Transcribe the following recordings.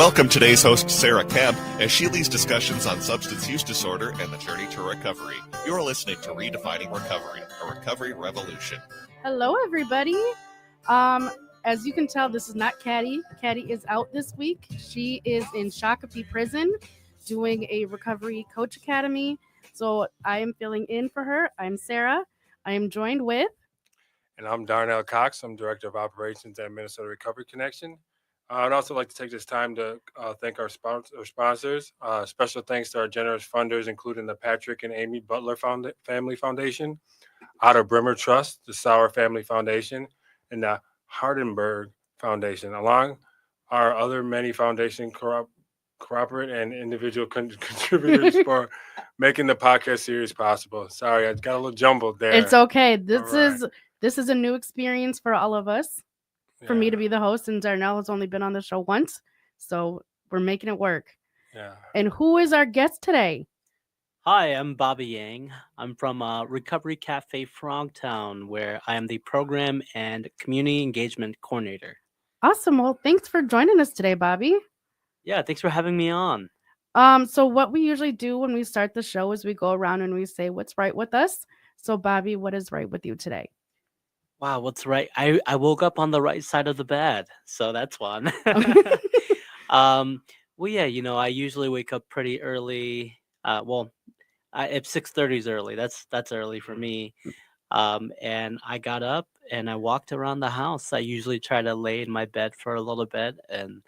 Welcome today's host, Sarah Kemp, as she leads discussions on substance use disorder and the journey to recovery. You're listening to Redefining Recovery, a recovery revolution. Hello, everybody. As you can tell, this is not Caddy. Caddy is out this week. She is in Shakopee Prison doing a recovery coach academy. So I am filling in for her. I'm Sarah. I am joined with... And I'm Darnell Cox. I'm Director of Operations at Minnesota Recovery Connection. I'd also like to take this time to thank our sponsors. Special thanks to our generous funders, including the Patrick and Amy Butler Family Foundation, Otto Brimmer Trust, the Sauer Family Foundation, and the Hardenberg Foundation, along our other many foundation corporate and individual contributors for making the podcast series possible. Sorry, I got a little jumbled there. It's okay. This is a new experience for all of us. For me to be the host, and Darnell has only been on the show once, so we're making it work. Yeah. And who is our guest today? Hi, I'm Bobby Yang. I'm from Recovery Cafe Frogtown, where I am the Program and Community Engagement Coordinator. Awesome. Well, thanks for joining us today, Bobby. Yeah, thanks for having me on. So what we usually do when we start the show is we go around and we say what's right with us. So, Bobby, what is right with you today? Wow, what's right? I woke up on the right side of the bed, so that's fun. Well, yeah, I usually wake up pretty early. If 6:30 is early, that's early for me. And I got up and I walked around the house. I usually try to lay in my bed for a little bit and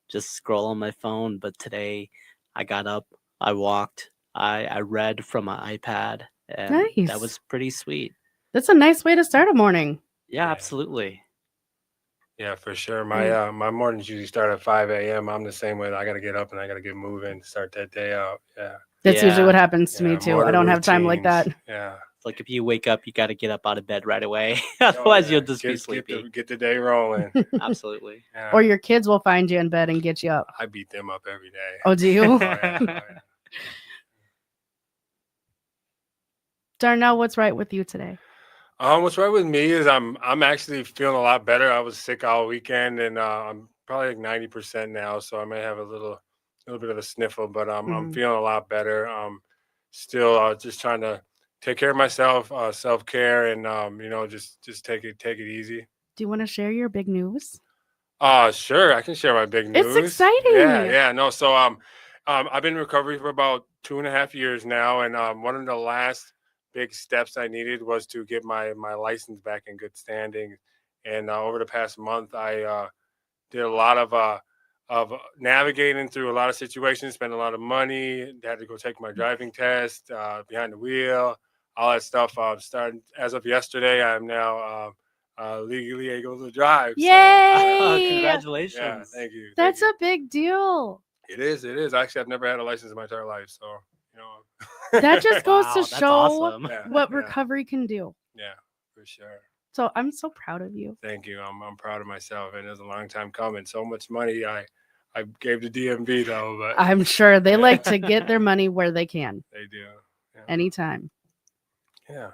just scroll on my phone. But today I got up, I walked, I read from my iPad, and Nice. That was pretty sweet. That's a nice way to start a morning. Yeah, absolutely. Yeah, for sure. My mornings usually start at 5 a.m. I'm the same way. I got to get up and I got to get moving, start that day out. Yeah. That's usually what happens to me, too. morning I don't have time like that. routines. Yeah. It's like if you wake up, you got to get up out of bed right away. Otherwise, you'll just be sleepy. Get the day rolling. Absolutely. Yeah. Or your kids will find you in bed and get you up. I beat them up every day. Oh, do you? Oh, yeah. Darnell, what's right with you today? What's right with me is I'm actually feeling a lot better. I was sick all weekend, and I'm probably like 90% now, so I may have a little bit of a sniffle, but I'm feeling a lot better. Still just trying to take care of myself, self-care, and just take it easy. Do you want to share your big news? Sure, I can share my big news. It's exciting. Yeah. No, so I've been in recovery for about 2.5 years now, and one of the last big steps I needed was to get my license back in good standing. And over the past month, I did a lot of navigating through a lot of situations, spent a lot of money, had to go take my driving test, behind the wheel, all that stuff. Starting as of yesterday, I'm now legally able to drive. Yay! Congratulations. Yeah, thank you. That's a big deal. It is. Actually, I've never had a license in my entire life, so That just goes Wow, to that's show awesome. what recovery can do. Yeah, for sure. So I'm so proud of you. Thank you. I'm proud of myself, and it was a long time coming. So much money I gave to DMV though, but I'm sure they like to get their money where they can. they do. Yeah. Anytime. Yeah.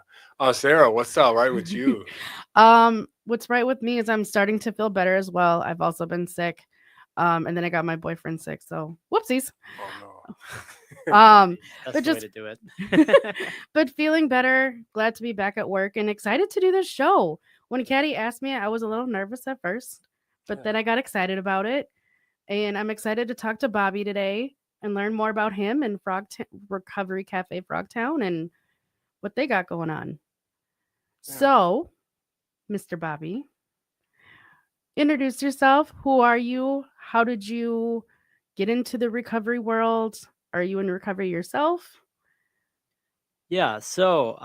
Sarah, what's all right with you? What's right with me is I'm starting to feel better as well. I've also been sick. And then I got my boyfriend sick. So whoopsies. Oh no. That's but the way just- to do it. But feeling better, glad to be back at work and excited to do this show. When Caddy asked me, I was a little nervous at first, but then I got excited about it. And I'm excited to talk to Bobby today and learn more about him and Recovery Cafe Frogtown and what they got going on. Yeah. So, Mr. Bobby, introduce yourself. Who are you? How did you get into the recovery world? Are you in recovery yourself? Yeah, so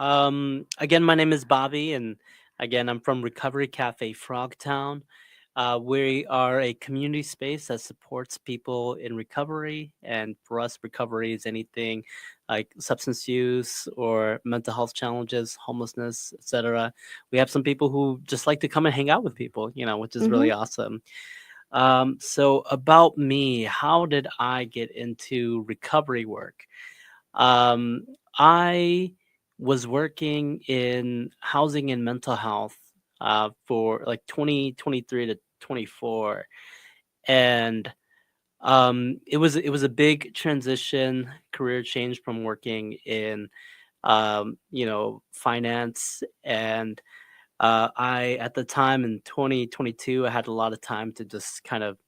again, my name is Bobby, and again, I'm from Recovery Cafe Frogtown. We are a community space that supports people in recovery, and for us, recovery is anything like substance use or mental health challenges, homelessness, etc. We have some people who just like to come and hang out with people, which is really awesome. So about me, how did I get into recovery work? I was working in housing and mental health for like 2023 to 24, and it was a big transition, career change from working in finance. And I at the time in 2022, I had a lot of time to just kind of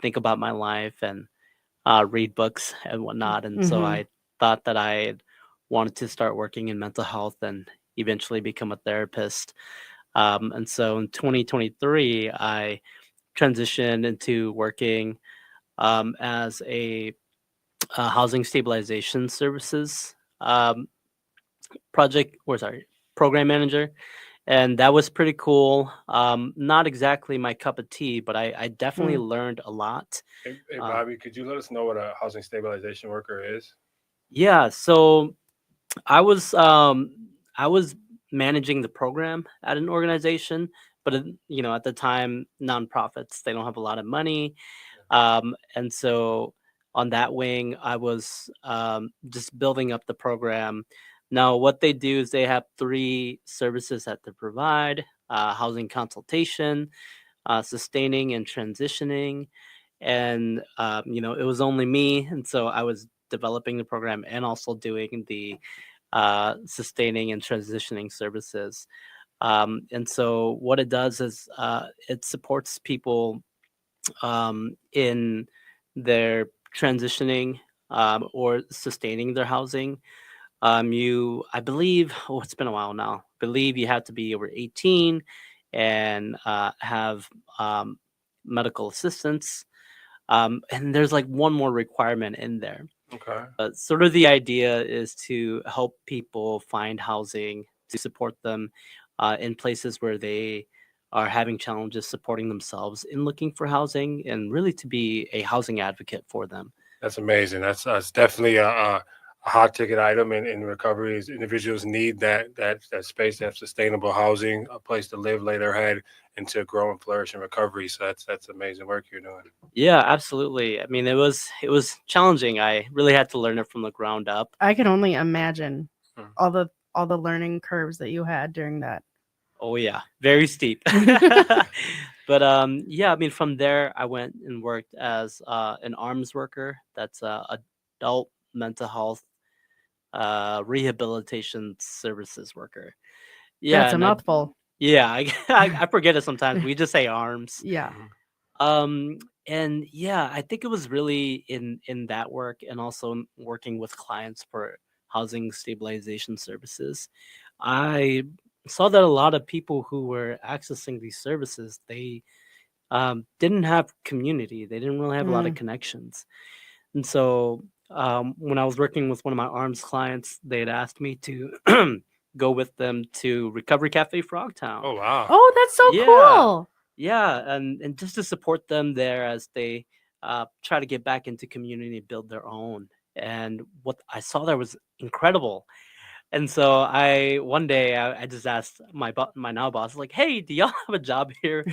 think about my life and read books and whatnot. And so Mm-hmm. I thought that I wanted to start working in mental health and eventually become a therapist. And so in 2023, I transitioned into working as a housing stabilization services project, or sorry, program manager. And that was pretty cool. Not exactly my cup of tea, but I definitely learned a lot. Hey, Uh, Bobby, could you let us know what a housing stabilization worker is? yeah, so I was um I was managing the program at an organization, but at the time, nonprofits, they don't have a lot of money. And so on that wing, I was just building up the program. Now, what they do is they have three services that they provide: housing consultation, sustaining, and transitioning. And it was only me, and so I was developing the program and also doing the sustaining and transitioning services. And so what it does is it supports people in their transitioning or sustaining their housing. I believe, oh, it's been a while now. I believe you have to be over 18 and have um, medical assistance. And there's like one more requirement in there. Okay. But sort of the idea is to help people find housing, to support them in places where they are having challenges supporting themselves in looking for housing, and really to be a housing advocate for them. That's amazing. That's definitely a hot ticket item in recovery. Is individuals need that space to have sustainable housing, a place to live, lay their head, and to grow and flourish in recovery. So that's amazing work you're doing. Yeah, absolutely. I mean, it was challenging. I really had to learn it from the ground up. I can only imagine Hmm. all the learning curves that you had during that. Oh yeah, very steep. But yeah, I mean, from there I went and worked as an arms worker. That's adult mental health rehabilitation services worker. Yeah, That's a and mouthful. I forget it sometimes. We just say arms. Yeah. Mhm. And yeah, I think it was really in that work, and also working with clients for housing stabilization services. I saw that a lot of people who were accessing these services, they didn't have community. They didn't really have a lot of Mm. connections. And so when I was working with one of my arms clients, they had asked me to go with them to Recovery Cafe Frogtown. Oh wow. Oh, that's so Yeah. cool. Yeah, and just to support them there as they try to get back into community and build their own. And what I saw there was incredible. And so one day I just asked my now boss, like, "Hey, do y'all have a job here?"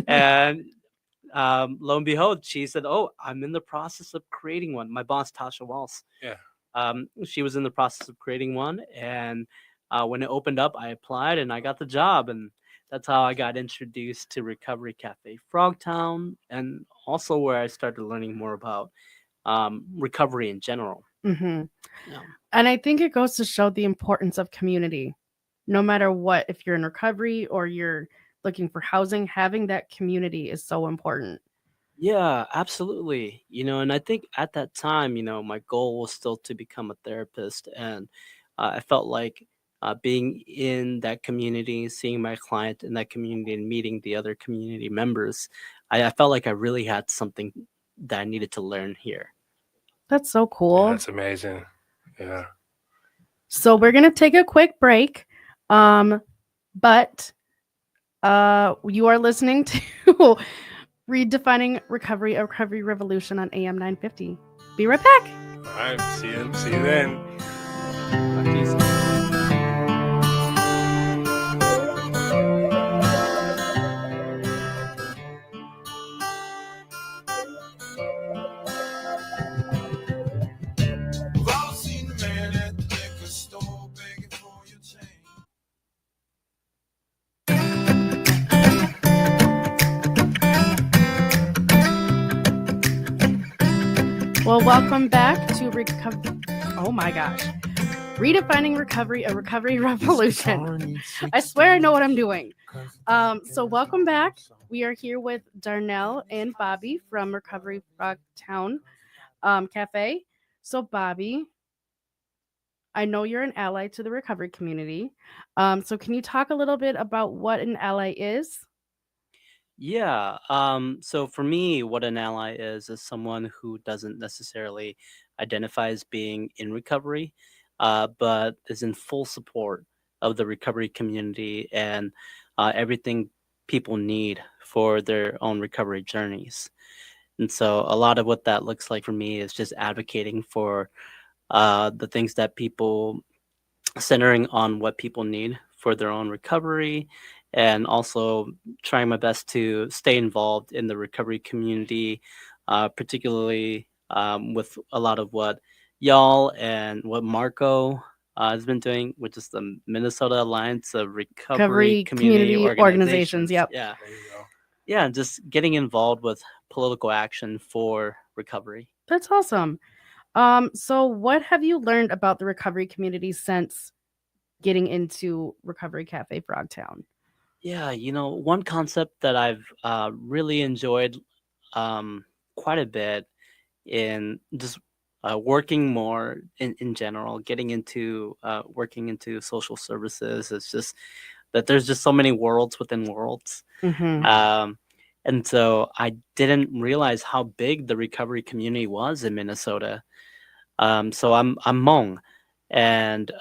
And lo and behold, she said, "Oh, I'm in the process of creating one." My boss, Tasha Walls, Yeah. she was in the process of creating one, and when it opened up, I applied and I got the job, and that's how I got introduced to Recovery Cafe Frogtown, and also where I started learning more about recovery in general. Hmm. Yeah. And I think it goes to show the importance of community. No matter what, if you're in recovery or you're looking for housing, having that community is so important. Yeah, absolutely. And I think at that time, my goal was still to become a therapist. And I felt like being in that community, seeing my client in that community and meeting the other community members, I felt like I really had something that I needed to learn here. That's so Yeah, cool. that's amazing. Yeah. So we're gonna take a quick break. But you are listening to Redefining Recovery, a Recovery Revolution on AM 950. Be right back. All right. See you then. Talk to you soon. We've all seen the man at the liquor store begging for your change. Well, welcome back to Oh my gosh. Redefining Recovery, a recovery revolution. I swear I know what I'm doing. So welcome back. We are here with Darnell and Bobby from Recovery Frogtown Cafe. So Bobby, I know you're an ally to the recovery community. So can you talk a little bit about what an ally is? Yeah. So for me, what an ally is someone who doesn't necessarily identify as being in recovery, but is in full support of the recovery community and everything people need for their own recovery journeys. And so a lot of what that looks like for me is just advocating for the things that people centering on what people need for their own recovery and also trying my best to stay involved in the recovery community, particularly with a lot of what y'all and what Marco has been doing, which is the Minnesota Alliance of Recovery Recovery Community community organizations. Organizations. Yep. Yeah. There you go. Yeah. And just getting involved with political action for recovery. That's awesome. So what have you learned about the recovery community since getting into Recovery Cafe Frogtown? Yeah, one concept that I've really enjoyed quite a bit in just working more in general, getting into working into social services is just that there's just so many worlds within worlds. Mm-hmm. And so I didn't realize how big the recovery community was in Minnesota. So I'm Hmong, and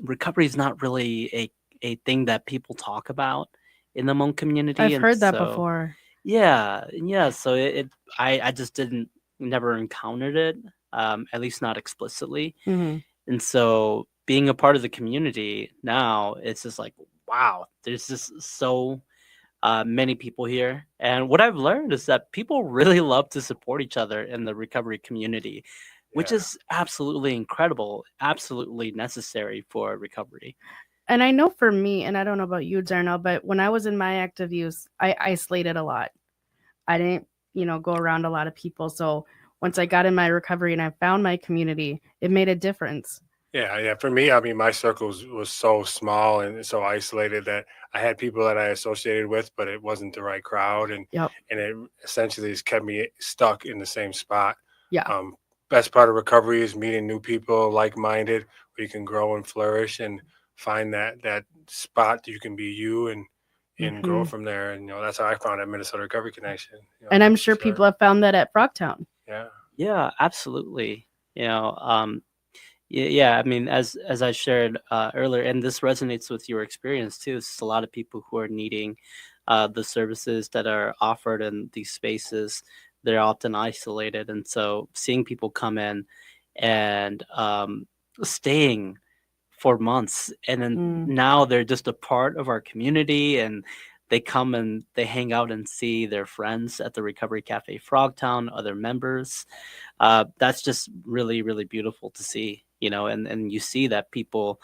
recovery is not really a thing that people talk about in the Hmong community. I've And heard that so, before. yeah. So I just didn't never encountered it, at least not explicitly. Mm-hmm. And so being a part of the community now, it's just like, wow, there's just so many people here. And what I've learned is that people really love to support each other in the recovery community, which Yeah. is absolutely incredible, absolutely necessary for recovery. And I know for me, and I don't know about you, Darnell, but when I was in my active use, I isolated a lot. I didn't, go around a lot of people. So once I got in my recovery and I found my community, it made a difference. Yeah. For me, I mean, my circle was so small and so isolated that I had people that I associated with, but it wasn't the right crowd, and Yep. it essentially just kept me stuck in the same spot. Yeah. Best part of recovery is meeting new people, like-minded, where you can grow and flourish and find that spot that you can be you and grow Mhm. from there. And that's how I found that Minnesota Recovery Connection. And I'm sure people have found that at Frogtown. Yeah. Yeah, absolutely. Yeah. I mean, as I shared earlier, and this resonates with your experience too. It's a lot of people who are needing the services that are offered in these spaces. They're often isolated, and so seeing people come in and staying for months, and then now they're just a part of our community, and they come and they hang out and see their friends at the Recovery Cafe Frogtown, other members. That's just really, really beautiful to see, and you see that people,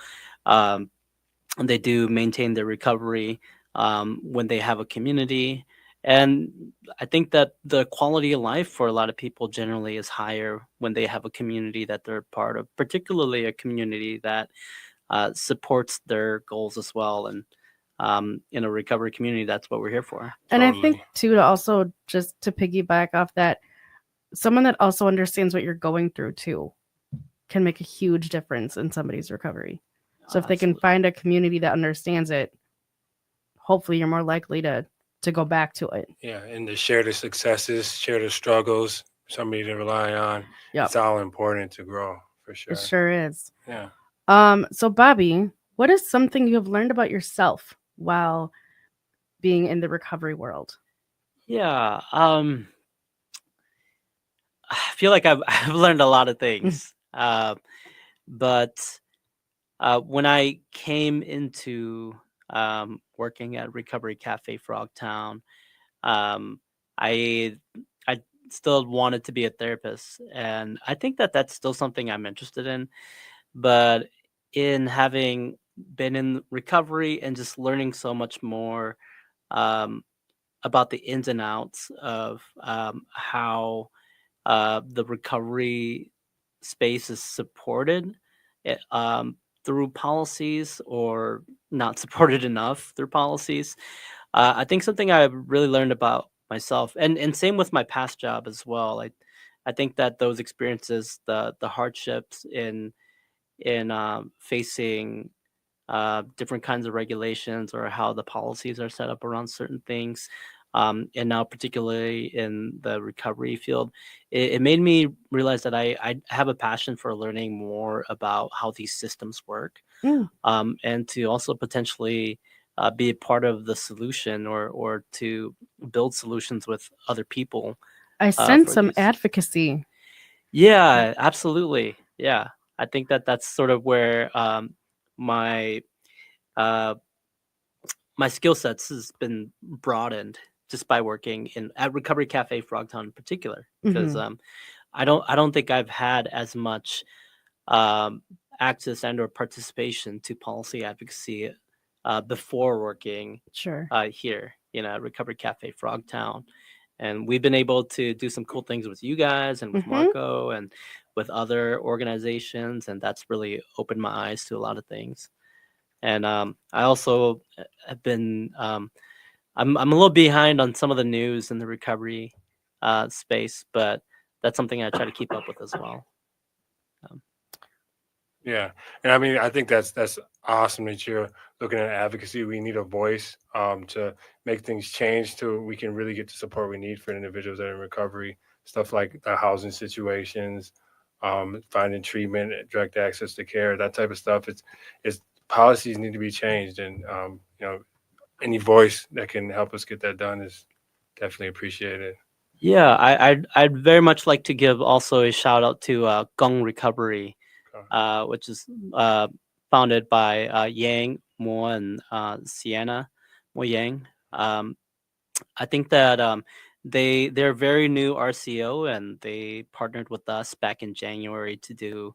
um, they do maintain their recovery when they have a community. And I think that the quality of life for a lot of people generally is higher when they have a community that they're part of, particularly a community that supports their goals as well. And in a recovery community, that's what we're here for. And I think Totally. too, to also just to piggyback off that, someone that also understands what you're going through too can make a huge difference in somebody's recovery. So if they can Absolutely. find a community that understands it, hopefully you're more likely to go back to it. Yeah. And to share the successes, share the struggles, somebody to rely on. Yep. It's all important to grow, for sure. It sure is. Yeah. So Bobby, what is something you have learned about yourself while being in the recovery world? Yeah. I feel like I've learned a lot of things. But when I came into working at Recovery Cafe Frogtown, um, I I still wanted to be a therapist, and I think that that's still something I'm interested in. But in having been in recovery and just learning so much more um, about the ins and outs of how the recovery space is supported eh, um, through policies or not supported enough through policies. I think something I've really learned about myself, and same with my past job as well. I think that those experiences, the hardships in facing different kinds of regulations or how the policies are set up around certain things. And now, particularly in the recovery field, it made me realize that I have a passion for learning more about how these systems work, Mm. and to also potentially be a part of the solution or to build solutions with other people I sense for some these. advocacy. Yeah, absolutely. Yeah, I think that that's sort of where my uh, my skill sets has been broadened just by working in at Recovery Cafe Frogtown in particular. Because Hmm. I don't think I've had as much um, access and or participation to policy advocacy before working Sure. here, at Recovery Cafe Frogtown. And we've been able to do some cool things with you guys and with Hmm. Marco and with other organizations, and that's really opened my eyes to a lot of things. And I also have been I'm a little behind on some of the news in the recovery space, but that's something I try to keep up with as well. Um, Yeah, and I mean, I think that's awesome that you're looking at advocacy. We need a voice to make things change to we can really get the support we need for individuals that are in recovery. Stuff like the housing situations, finding treatment, direct access to care, that type of stuff. It's policies need to be changed, and any voice that can help us get that done is definitely appreciated. yeah, I'd very much like to give also a shout out to Gong Recovery, Okay. which is founded by Yang Mo and Sienna Mo Yang. I think that they're very new RCO, and they partnered with us back in January to do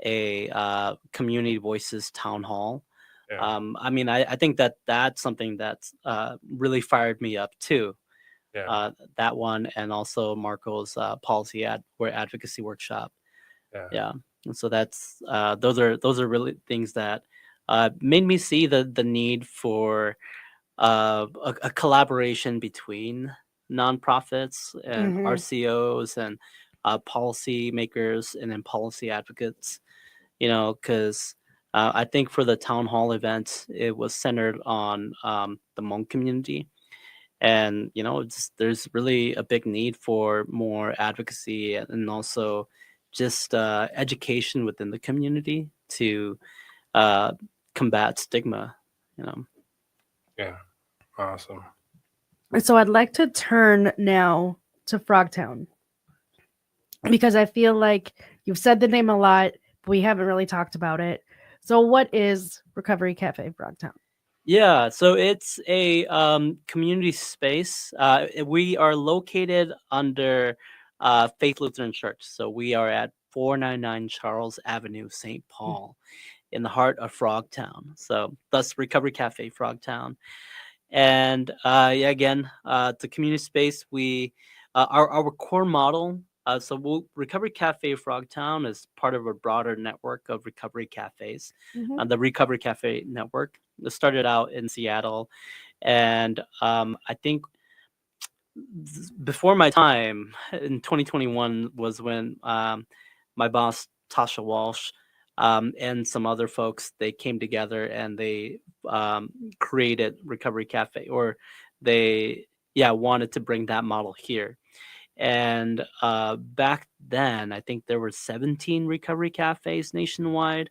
a community voices town hall. Yeah, I mean, I think that that's something that's really fired me up too. yeah, That one, and also Marco's policy advocacy workshop. yeah, Yeah, and so that's those are really things that made me see the need for a collaboration between nonprofits and Hmm. RCOs and policy makers and then policy advocates. Because I think for the town hall event, it was centered on the Hmong community. And, there's really a big need for more advocacy and also just education within the community to uh, combat stigma, you know. yeah. Awesome. So I'd like to turn now to Frogtown because I feel like you've said the name a lot, but we haven't really talked about it. So what is Recovery Cafe Frogtown? Yeah, so it's a community space. We are located under Faith Lutheran Church. So we are at 499 Charles Avenue, St. Paul, in the heart of Frogtown. So thus Recovery Cafe Frogtown. And yeah, again, the community space, our core model. Recovery Cafe Frogtown is part of a broader network of recovery cafes, Mhm. the Recovery Cafe network. It started out in Seattle, and I think before my time in 2021 was when my boss Tasha Walsh and some other folks, they came together and they created Recovery Cafe, or they wanted to bring that model here. And back then, I think there were 17 recovery cafes nationwide,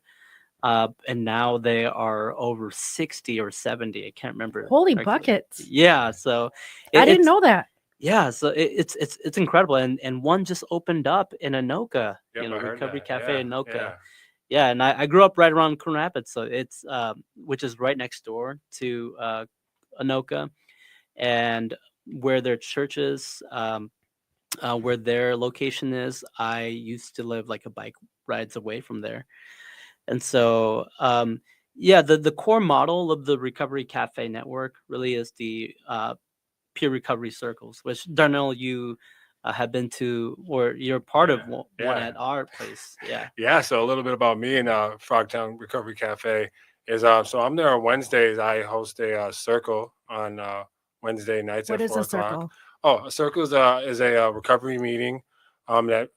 and now they are over 60 or 70. I can't remember. Holy correctly. buckets. Yeah, so I didn't it's know that. yeah, so it's incredible, and one just opened up in Anoka, Yep, I heard Recovery that. Cafe Yeah, Anoka. yeah. Yeah, and I grew up right around Coon Rapids, so it's which is right next door to Anoka, and where their church is, where their location is. I used to live like a bike rides away from there, and so yeah, the core model of the Recovery Cafe network really is the peer recovery circles, which Darnell, you have been to, or you're part of one Yeah. at our place. Yeah. Yeah, so a little bit about me and Frogtown Recovery Cafe is so I'm there on Wednesdays. I host a circle on Wednesday nights What at is a 4 o'clock. circle? Oh, a circle is a recovery meeting that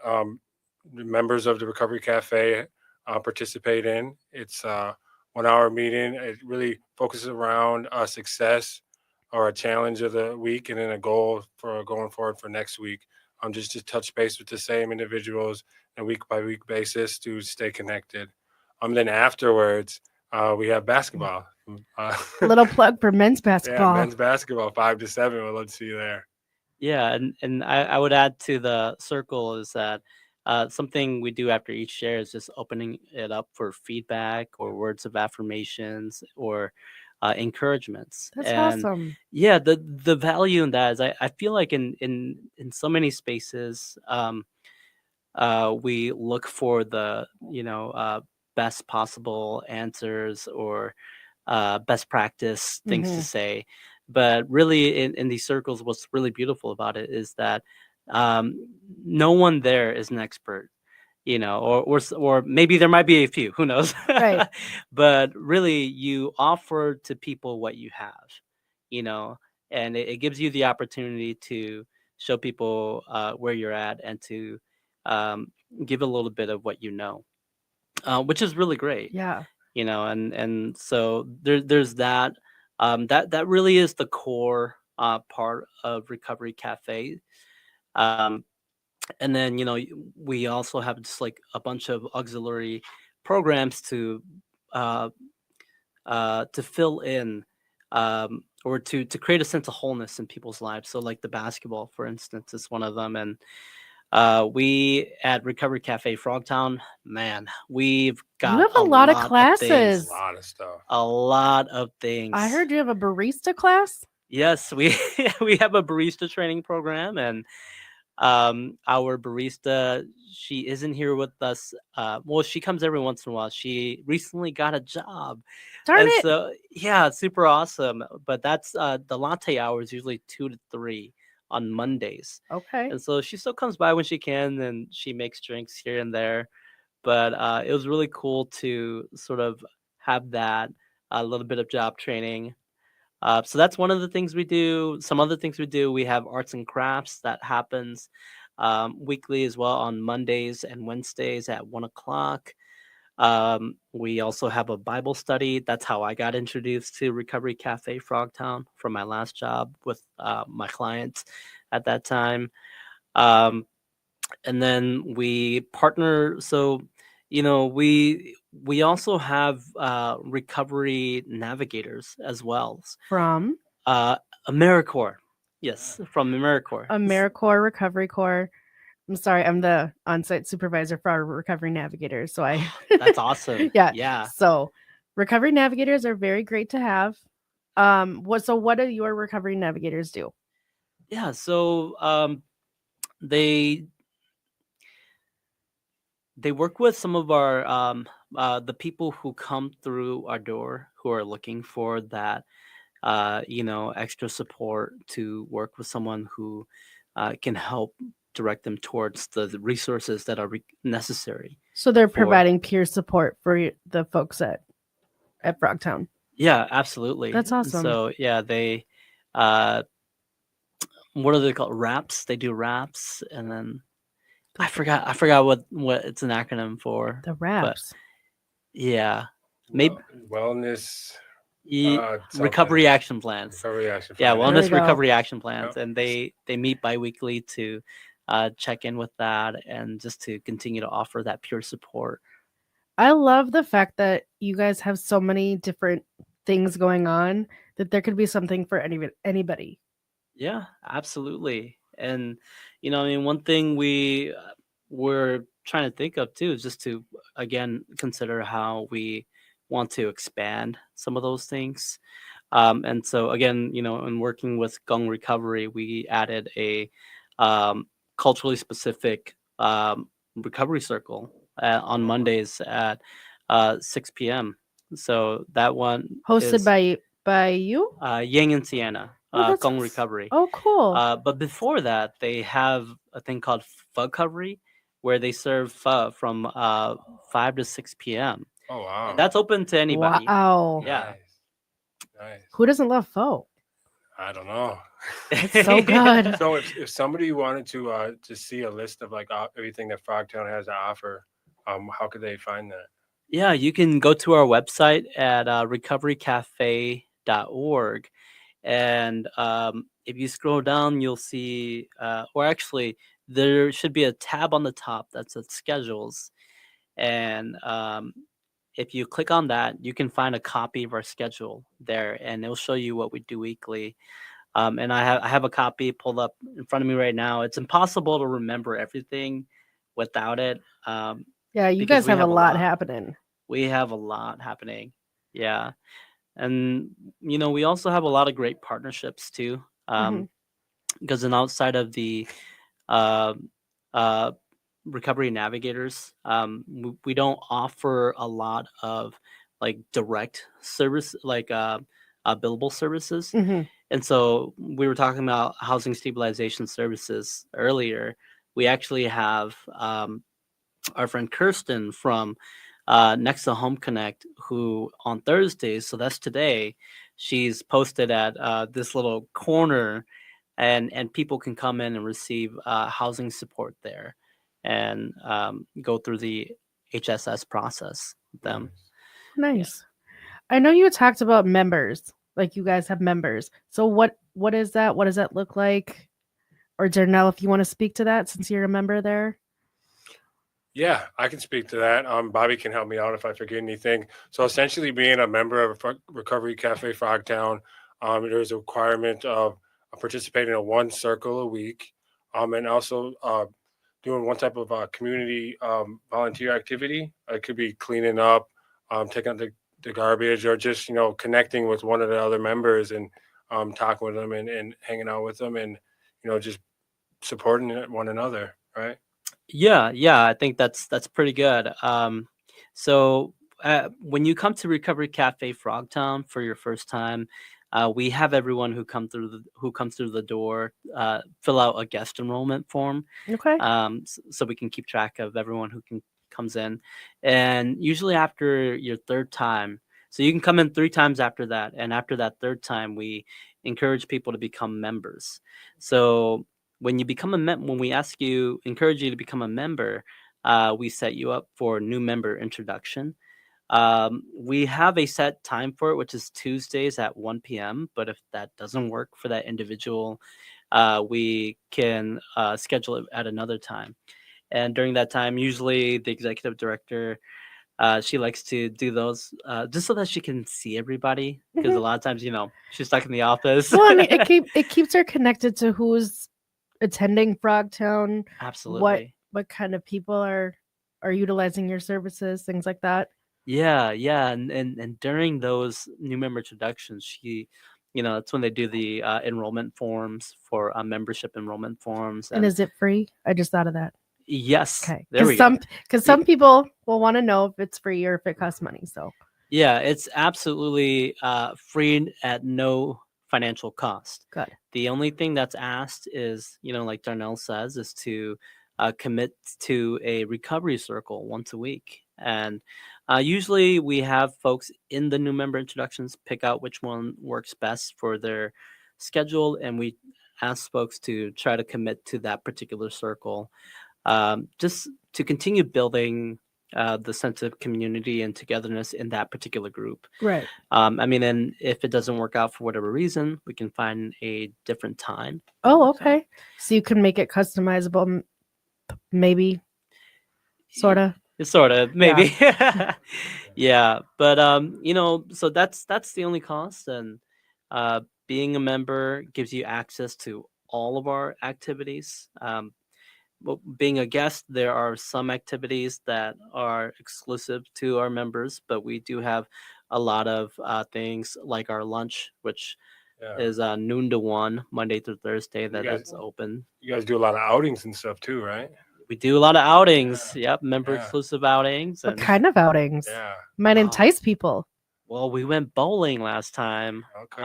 the members of the Recovery Cafe participate in. It's a 1 hour meeting. It really focuses around success or a challenge of the week and then a goal for going forward for next week. Just to touch base with the same individuals on a week by week basis to stay connected. Then afterwards, we have basketball. Little plug for men's Yeah, basketball. men's basketball, 5 to 7. We'd love to see you there. Yeah, and I would add to the circle is that something we do after each share is just opening it up for feedback or words of affirmations or encouragements. That's And awesome. yeah, the value in that is I feel like in so many spaces we look for the best possible answers or best practice things to Mhm. say. But really, in these circles, what's really beautiful about it is that um, no one there is an expert, or maybe there might be a few, who knows? Right. But really, you offer to people what you have, you know, and it gives you the opportunity to show people where you're at and to um, give a little bit of what you know, which is really great, Yeah. and so there's that. That really is the core part of Recovery Cafe. Um, and then we also have just like a bunch of auxiliary programs uh, to fill in or to create a sense of wholeness in people's lives. So like the basketball, for instance, is one of them. And we at Recovery Cafe Frogtown, man, we've You got have a lot of things, A classes. lot of stuff. a lot of things. I heard you have a barista class. Yes, we we have a barista training program, and our barista, she isn't here with us. Well, she comes every once in a while. She recently got a job, Darn and it. so yeah, it's super awesome. But that's the latte hour is usually 2 to 3 on Mondays, Okay. and so she still comes by when she can, and she makes drinks here and there. But it was really cool to sort of have that a little bit of job training. So that's one of the things we do. Some other things we do, we have arts and crafts that happens weekly as well on Mondays and Wednesdays at 1 o'clock. We also have a Bible study. That's how I got introduced to Recovery Cafe Frogtown from my last job with my clients at that time. Um, and then we partner. So, we also have recovery navigators as well. From Uh, AmeriCorps. Yes, from AmeriCorps. AmeriCorps Recovery Corps. I'm sorry, I'm the on-site supervisor for our recovery navigators. So I That's awesome. yeah. Yeah. So recovery navigators are very great to have. What do your recovery navigators do? Yeah. So they work with some of our the people who come through our door who are looking for that extra support to work with someone who can help direct them towards the resources that are necessary. So they're For- providing peer support for the folks at Frogtown. Yeah, absolutely. That's awesome. So yeah, they what are they called? Raps. They do raps, and then I forgot what it's an acronym for. The raps. Yeah, maybe Wellness. recovery action plans. Recovery action. Yeah, plan. There you wellness go. recovery action plans, Yep. and they meet biweekly to check in with that and just to continue to offer that peer support. I love the fact that you guys have so many different things going on that there could be something for anybody. Yeah, absolutely. And I mean, one thing we're trying to think of too is just to again consider how we want to expand some of those things. And so again, in working with Gong Recovery, we added a culturally specific recovery circle on Mondays at 6 p.m. So that one Hosted is by you? Yang and Sienna. that Gong sounds- Recovery. Oh, cool. But before that, they have a thing called Pho Recovery, where they serve pho from 5 to 6 p.m. Oh wow. And that's open to anybody. Wow. Yeah. Nice. Who doesn't love pho? I don't know. It's so good. So if somebody wanted to see a list of like everything that Frogtown has to offer, how could they find that? Yeah, you can go to our website at recoverycafe.org. And if you scroll down, you'll see, or actually, there should be a tab on the top that says schedules. And if you click on that, you can find a copy of our schedule there, and it'll show you what we do weekly. And I have a copy pulled up in front of me right now. It's impossible to remember everything without it. Yeah, you because guys we have a have a lot lot. happening. We have a lot happening. Yeah. And, we also have a lot of great partnerships too. Because then outside of the uh, uh, recovery navigators, we don't offer a lot of like direct service, like billable services. Mhm. And so we were talking about housing stabilization services earlier. We actually have our friend Kirsten from Next to Home Connect, who on Thursdays, so that's today, she's posted at this little corner, and people can come in and receive housing support there, and go through the HSS process with them. Nice. I know you talked about members. Like you guys have members. So what is that? What does that look like? Or Darnell, if you want to speak to that since you're a member there. Yeah, I can speak to that. Bobby can help me out if I forget anything. So essentially, being a member of Recovery Cafe Frogtown, there's a requirement of participating in one circle a week, and also doing one type of community volunteer activity. It could be cleaning up, taking out the garbage, or just connecting with one of the other members and talking with them and hanging out with them, and just supporting one another, right? Yeah, I think that's pretty good. So when you come to Recovery Cafe Frogtown for your first time, we have everyone who comes through the door fill out a guest enrollment form. Okay. So we can keep track of everyone who comes in, and usually after your third time, so you can come in 3 times after that, and after that third time, we encourage people to become members. So when you become when we encourage you to become a member, we set you up for new member introduction. We have a set time for it, which is Tuesdays at 1 p.m. But if that doesn't work for that individual, we can schedule it at another time. And during that time, usually the executive director, she likes to do those just so that she can see everybody. Because a lot of times, she's stuck in the office. Well, I mean, it keeps her connected to who's attending Frogtown. Absolutely. What kind of people are utilizing your services, things like that. Yeah, and during those new member introductions, she, that's when they do the enrollment forms for membership enrollment forms. And is it free? I just thought of that. Yes. Okay. There we go. Because some people will want to know if it's free or if it costs money. So yeah, it's absolutely free at no financial cost. good. The only thing that's asked is, like Darnell says, is to commit to a recovery circle once a week. And usually we have folks in the new member introductions pick out which one works best for their schedule, and we ask folks to try to commit to that particular circle, just to continue building the sense of community and togetherness in that particular group. Right. And if it doesn't work out for whatever reason, we can find a different time. Oh, okay. So you can make it customizable, maybe, sort of. Sort of, maybe. Yeah, but so that's the only cost, and being a member gives you access to all of our activities. But being a guest, there are some activities that are exclusive to our members, but we do have a lot of things like our lunch, which is noon to 1, Monday through Thursday, that's open. You guys do a lot of outings and stuff too, right? We do a lot of outings. Yep, member exclusive outings. What kind of outings? Yeah. Might entice people. Well, we went bowling last time. Okay.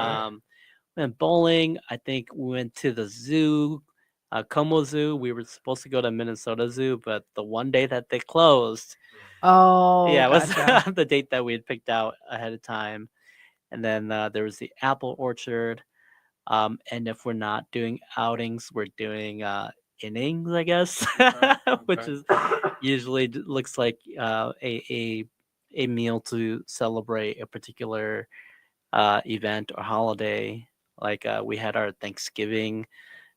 went bowling. I think we went to the zoo, Como Zoo. We were supposed to go to Minnesota Zoo, but the one day that they closed, Oh, yeah, it was gotcha. the date that we had picked out ahead of time. And then there was the apple orchard. And if we're not doing outings, we're doing innings, I guess, which Okay. is usually looks like a meal to celebrate a particular event or holiday. Like we had our Thanksgiving.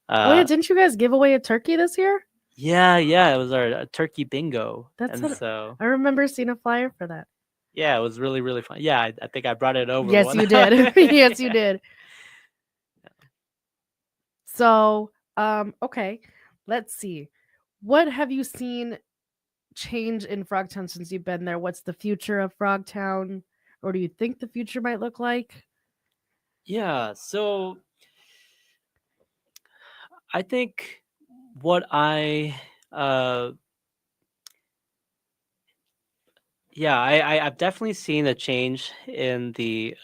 Oh yeah, didn't you guys give away a turkey this year? Yeah, it was our turkey bingo. That's And what so I remember seeing a flyer for that. yeah, it was really, really fun. Yeah, I think I brought it over. Yes, one you did. time. Yes, you Yeah. did. So, okay, let's see. What have you seen change in Frogtown since you've been there? What's the future of Frogtown, or do you think the future might look like? Yeah, so I think what uh I've definitely seen a change in the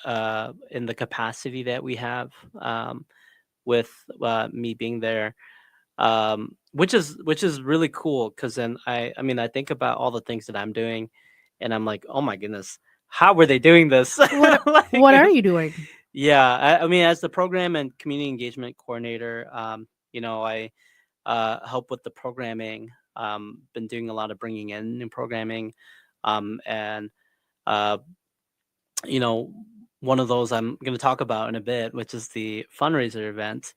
capacity that we have with me being there, which is really cool because then I mean I think about all the things that I'm doing, and I'm like, oh my goodness, how were they doing this? What Like, what are you doing? yeah, I mean, as the program and community engagement coordinator, I help with the programming. Been doing a lot of bringing in new programming, and uh, you know, one of those I'm going to talk about in a bit, which is the fundraiser event.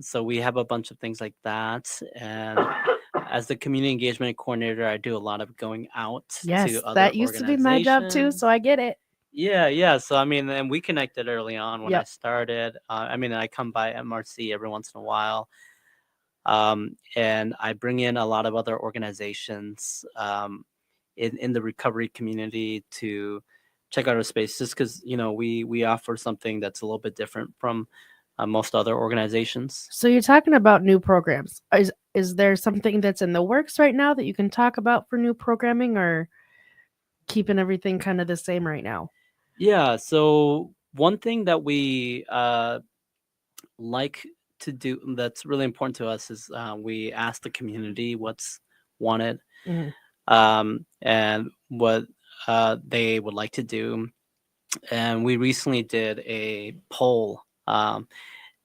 So we have a bunch of things like that, and as the community engagement coordinator, I do a lot of going out Yes, to other that used to be my job too, organizations. so I get it. Yeah. So I mean, and we connected early on when I Yep. started. I mean, I come by MRC every once in a while, and I bring in a lot of other organizations in the recovery community to check out our space, just because we offer something that's a little bit different from most other organizations. So you're talking about new programs. Is there something that's in the works right now that you can talk about for new programming, or keeping everything kind of the same right now? Yeah. So one thing that we like to do that's really important to us is we ask the community what's wanted, Mhm. and what they would like to do. And we recently did a poll,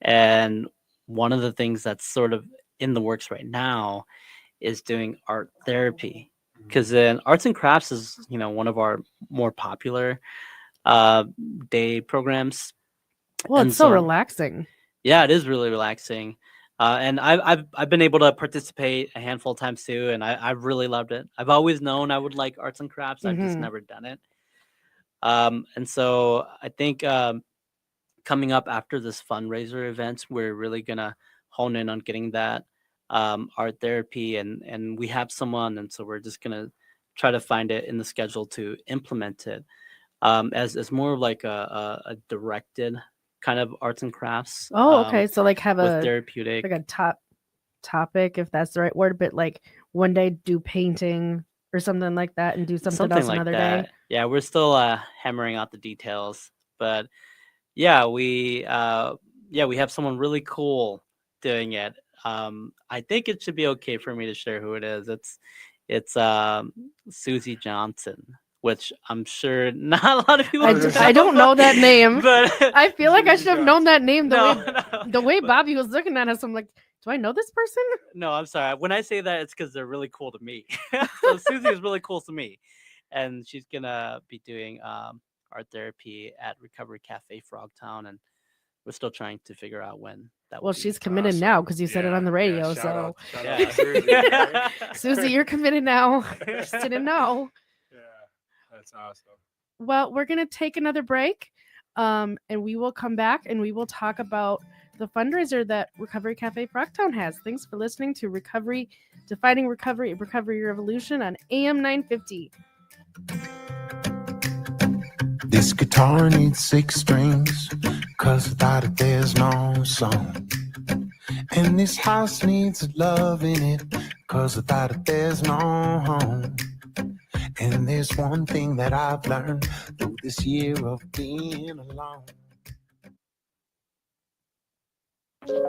and one of the things that's sort of in the works right now is doing art therapy, because then arts and crafts is one of our more popular uh, day programs. Well, And it's so so relaxing. yeah, it is really relaxing. And I've been able to participate a handful of times too, and I've really loved it. I've always known I would like arts and crafts. I've just Mhm. never done it. And so I think coming up after this fundraiser event, we're really gonna hone in on getting that art therapy, and we have someone, and so we're just gonna try to find it in the schedule to implement it as more of like a directed kind of arts and crafts Oh, okay. So like have with a therapeutic. like a topic, if that's the right word, but like one day do painting or something like that, and do something Something else like another day. that. Yeah, we're still hammering out the details, but yeah, we have someone really cool doing it. I think it should be okay for me to share who it is. It's Susie Johnson, which I'm sure not a lot of people I don't know that name. but I feel like I Susie should have known that Johnson. name no, the way but- Bobby was looking at us. I'm like, do I know this person? No, I'm sorry. When I say that, it's because they're really cool to me. So Susie is really cool to me, and she's gonna be doing art therapy at Recovery Cafe Frogtown, and we're still trying to figure out when that will Well, be. she's committed now because you said it on the radio. Shout So out to Susie. Yeah. Susie, you're committed now. Just didn't know. Yeah, that's awesome. Well, we're gonna take another break, and we will come back and we will talk about the fundraiser that Recovery Cafe Frogtown has. Thanks for listening to Defining Recovery, Recovery Revolution on AM 950. This guitar needs 6 strings, 'cause without it there's no song. And this house needs love in it, 'cause without it there's no home. And there's one thing that I've learned through this year of being alone. Welcome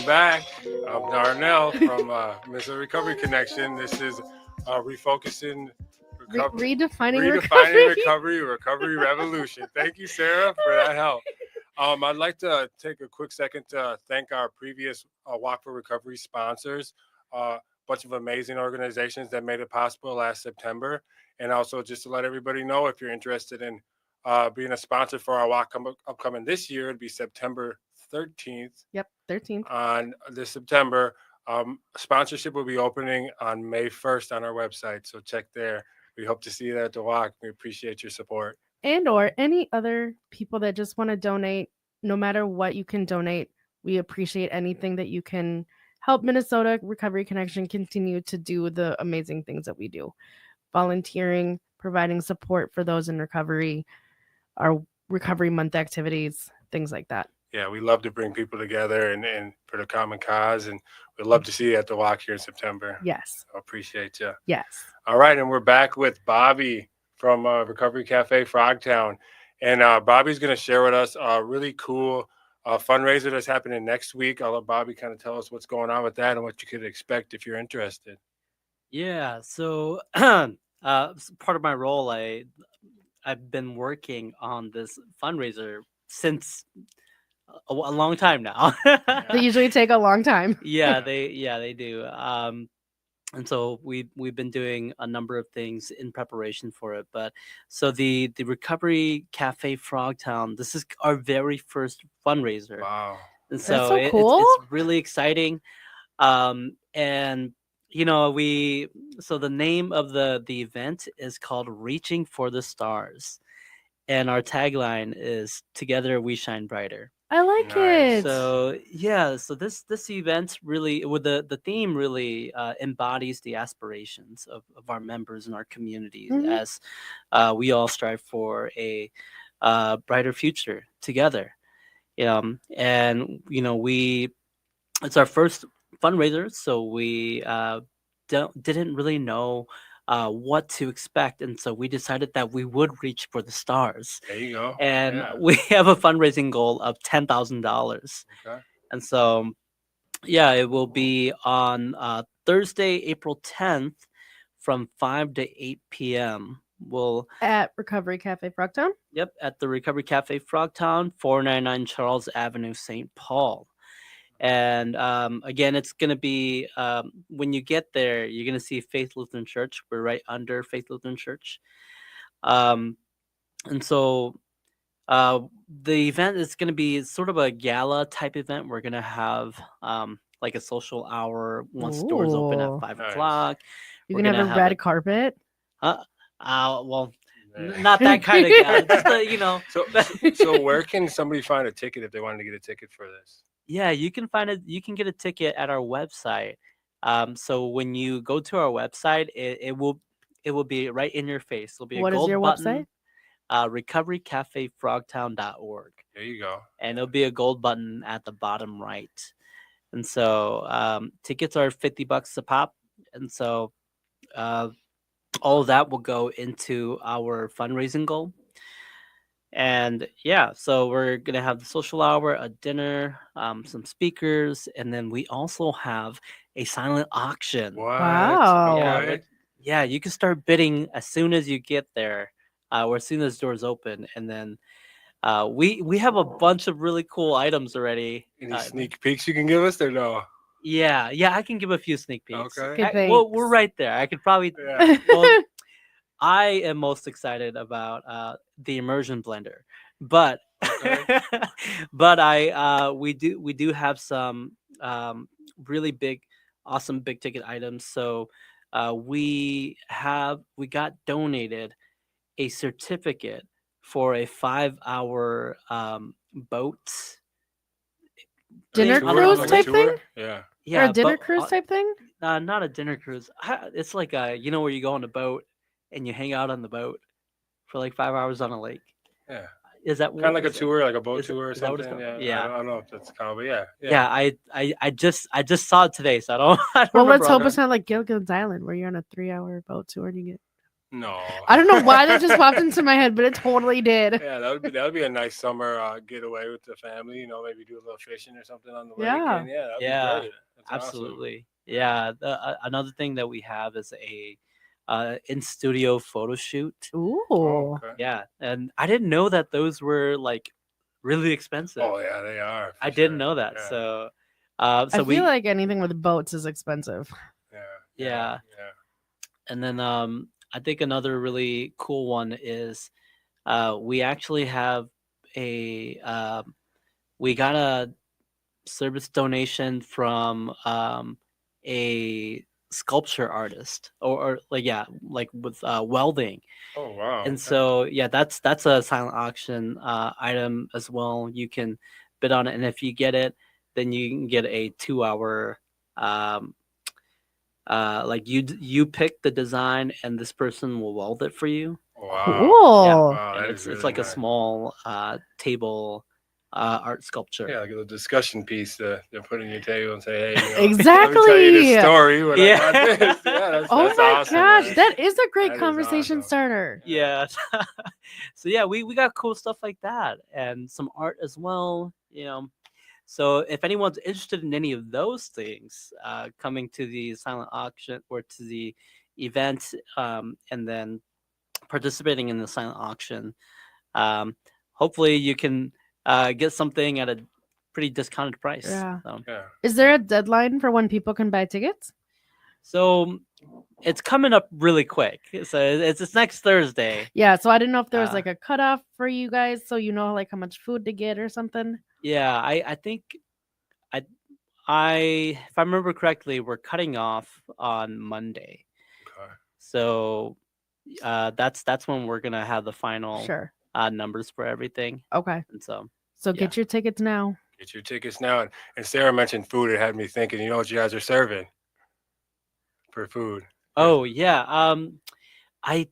back. I'm Darnell from Minnesota Recovery Connection. This is refocusing Redefining recovery revolution. Thank you, Sarah, for that help. I'd like to take a quick second to thank our previous Walk for Recovery sponsors, a bunch of amazing organizations that made it possible last September. And also just to let everybody know, if you're interested in being a sponsor for our walk upcoming this year, it'd be September 13th. Yep, 13th. On this September. Sponsorship will be opening on May 1st on our website. So check there. We hope to see you there at the walk. We appreciate your support. And or any other people that just want to donate, no matter what you can donate. We appreciate anything that you can help Minnesota Recovery Connection continue to do the amazing things that we do. Volunteering, providing support for those in recovery, our Recovery Month activities, things like that. Yeah, we love to bring people together and for the common cause. And we'd love to see you at the walk here in September. Yes. I appreciate you. Yes. All right. And we're back with Bobby from Recovery Cafe Frogtown. And Bobby's going to share with us a really cool fundraiser that's happening next week. I'll let Bobby kind of tell us what's going on with that and what you could expect if you're interested. Yeah. So part of my role, I've been working on this fundraiser since a long time now. They usually take a long time. They do. And so we've been doing a number of things in preparation for it. But so the Recovery Cafe Frogtown, this is our very first fundraiser. Wow. And That's so so cool. it's really exciting. And you know, so the name of the event is called Reaching for the Stars. And our tagline is Together We Shine Brighter. I like Nice. it. So yeah, so this event really, with the theme really embodies the aspirations of our members in our communities as we all strive for a brighter future together. And you know, it's our first fundraiser, so we didn't really know what to expect, and so we decided that we would reach for the stars. There you go. And Yeah. we have a fundraising goal of $10,000. Okay. And so, yeah, it will be on Thursday, April 10th from 5 to 8 p.m. We'll At Recovery Cafe Frogtown. Yep, at the Recovery Cafe Frogtown, 499 Charles Avenue, St. Paul. And again, it's going to be, when you get there, you're going to see Faith Lutheran Church. We're right under Faith Lutheran Church. And so the event is going to be sort of a gala type event. We're going to have like a social hour once doors open Ooh. at 5 Nice. o'clock. You We're can have gonna a red carpet. Well, not that kind of gala. Just you know. So where can somebody find a ticket if they wanted to get a ticket for this? Yeah, you can get a ticket at our website. So when you go to our website, it will be right in your face. It'll be a What is gold your button, website? recoverycafefrogtown.org. There you go. And it'll be a gold button at the bottom right. And so tickets are $50 a pop. And so all of that will go into our fundraising goal. And yeah, so we're going to have the social hour, a dinner, some speakers, and then we also have a silent auction. What? Wow. Okay. Yeah, you can start bidding as soon as you get there, or as soon as doors open. And then we have a bunch of really cool items already. Any sneak peeks you can give us or no? Yeah, I can give a few sneak peeks. Okay. Okay, Well, we're right there. I could probably. Yeah. Well, I am most excited about the immersion blender, but Okay. but we do have some really big, awesome big ticket items. So we got donated a certificate for a 5-hour boat Dinner thing. I don't cruise know, type tour? thing? Yeah. Or a dinner but, cruise type thing? not a dinner cruise. It's like where you go on a boat and you hang out on the boat for like 5 hours on a lake. Yeah. Is that Kind of like a is it- tour, like a boat is it- tour or is that what it's something. called? Yeah. Yeah. I don't know if that's called, but yeah. Yeah, I just saw it today, so I don't. I don't Well, let's remember hope all it's not like Gilligan's Island where you're on a 3-hour boat tour and you get No. I don't know why that just popped into my head, but it totally did. Yeah, that would be a nice summer getaway with the family. Maybe do a little fishing or something on the lake. Yeah. And yeah, that'd be Yeah, great. That's awesome. absolutely. Yeah. Another thing that we have is a in studio photo shoot. Ooh. Oh, okay. Yeah, and I didn't know that those were like really expensive. Oh yeah, they are. I for didn't sure. know that. Yeah. So, I so feel like anything with boats is expensive. Yeah. and then I think another really cool one is we actually have we got a service donation from a sculpture artist or like with welding. Oh wow. And okay. so yeah, that's a silent auction item as well. You can bid on it, and if you get it, then you can get a 2-hour like you pick the design and this person will weld it for you. Wow. Cool. Wow, And that it's is really like a nice. small table art sculpture. Yeah, like a little discussion piece to put in your table and say, hey, let me tell you Exactly. this story. When Yeah. I got this. Yeah, that's Oh that's my awesome, gosh, man. that is a great That is conversation awesome. starter. Yeah. So yeah, we got cool stuff like that and some art as well, So if anyone's interested in any of those things, coming to the silent auction or to the event, and then participating in the silent auction, hopefully you can get something at a pretty discounted price. Yeah. Yeah. Is there a deadline for when people can buy tickets? So it's coming up really quick. So it's next Thursday. Yeah, so I didn't know if there was Uh, like a cutoff for you guys, so you know like how much food to get or something. Yeah, I think I if I remember correctly, we're cutting off on Monday. Okay. So that's when we're gonna have the final Sure. numbers for everything. Okay. And so So Yeah. get your tickets now. Get your tickets now. And Sarah mentioned food. It had me thinking, you know what you guys are serving for food? oh yeah, I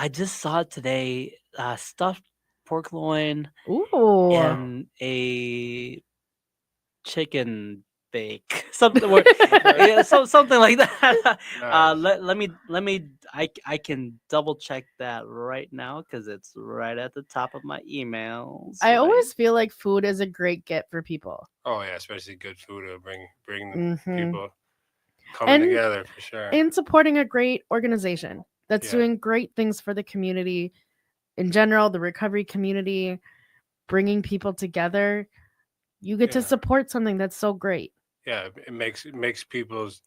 just saw it today. Stuffed pork loin Ooh. and a chicken bake, something something like that. Nice. Let me I can double check that right now because it's right at the top of my emails. I right? always feel like food is a great get for people. Oh yeah, especially good food to bring Mhm. people coming And- together for sure. And supporting a great organization that's Yeah. doing great things for the community in general, the recovery community, bringing people together. You get to Yeah. support something that's so great. Yeah, it makes people's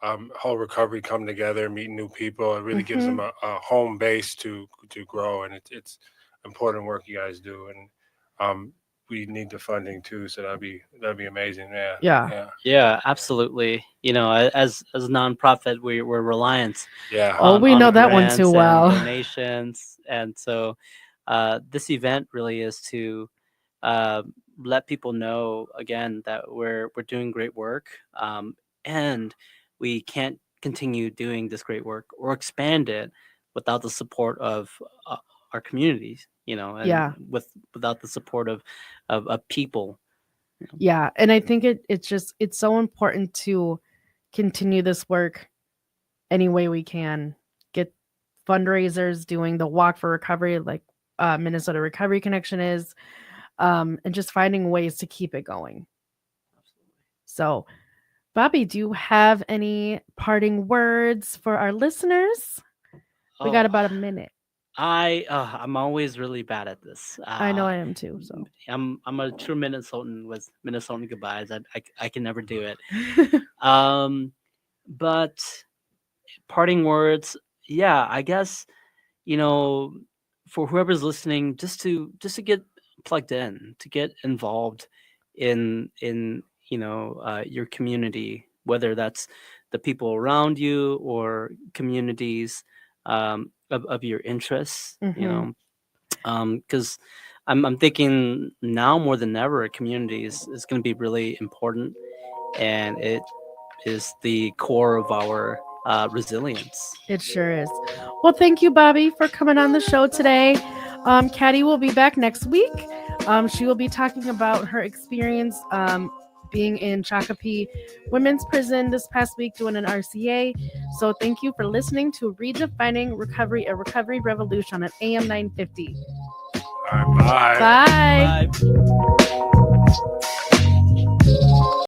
whole recovery come together, meet new people. It really gives them a home base to grow, and it's important work you guys do, and we need the funding too. So that'd be amazing. Yeah. Yeah. Yeah, absolutely. As a nonprofit, we're reliant. Yeah. Oh, we know that one grants too and well. Donations, and so this event really is to let people know again that we're doing great work, and we can't continue doing this great work or expand it without the support of our communities. And Yeah. without the support of people. Yeah, and I think it's so important to continue this work any way we can. Get fundraisers, doing the walk for recovery like Minnesota Recovery Connection is, and just finding ways to keep it going. So, Bobby, do you have any parting words for our listeners? We got Oh, about a minute. I'm always really bad at this. I know I am too. So, I'm a true Minnesotan with Minnesotan goodbyes. I can never do it. But parting words, yeah, I guess for whoever's listening, just to get plugged in, to get involved in your community, whether that's the people around you or communities of your interests, because I'm thinking now more than ever, a community is going to be really important, and it is the core of our resilience. It sure is. Well, thank you, Bobby, for coming on the show today. Caddy will be back next week. She will be talking about her experience being in Shakopee Women's Prison this past week doing an RCA. So thank you for listening to Redefining Recovery, a recovery revolution at AM 950. All right, bye. Bye. Bye.